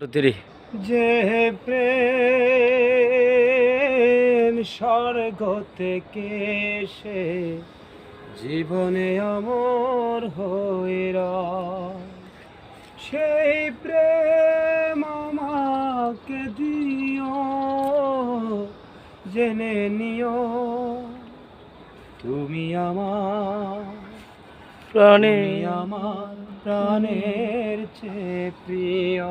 তেরি যে প্রেম স্বর্গ থেকে সে জীবনে অমর হয়ে রয়, সেই প্রেম আমাকে দিও, জেনে নিও তুমি আমার প্রাণে তুমি আমার প্রাণের চেয়ে প্রিয়,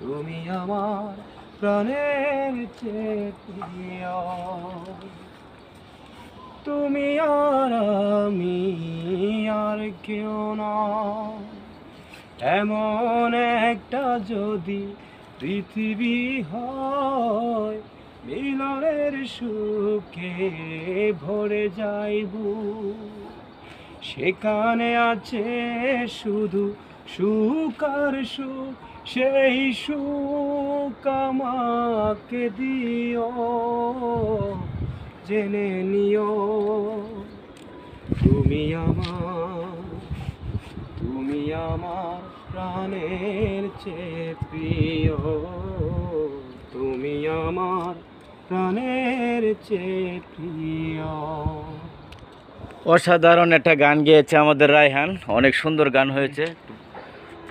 তুমি আমার প্রাণের চেয়ে প্রিয়। তুমি আর আমি আর কেউ না, এমন একটা যদি পৃথিবী হয়, মিলনের সুখে ভরে যাইব, সেখানে আছে শুধু সুখ আর সুখ, সেই সুখ আমাকে দিও, জেনে নিও তুমি আমার প্রাণের চেয়ে প্রিয়, তুমি আমার প্রাণের চেয়ে প্রিয়। অসাধারণ একটা গান গেয়েছে আমাদের রায়হান, অনেক সুন্দর গান হয়েছে,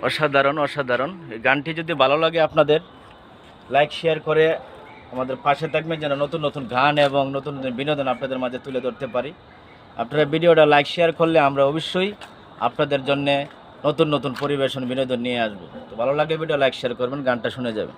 অসাধারণ অসাধারণ। এই গানটি যদি ভালো লাগে আপনাদের লাইক শেয়ার করে আমাদের পাশে থাকবেন, যেন নতুন নতুন গান এবং নতুন নতুন বিনোদন আপনাদের মাঝে তুলে ধরতে পারি। আপনারা ভিডিওটা লাইক শেয়ার করলে আমরা অবশ্যই আপনাদের জন্য নতুন নতুন পরিবেশন বিনোদন নিয়ে আসবো। তো ভালো লাগলে ভিডিও লাইক শেয়ার করবেন, গানটা শুনে যাবেন।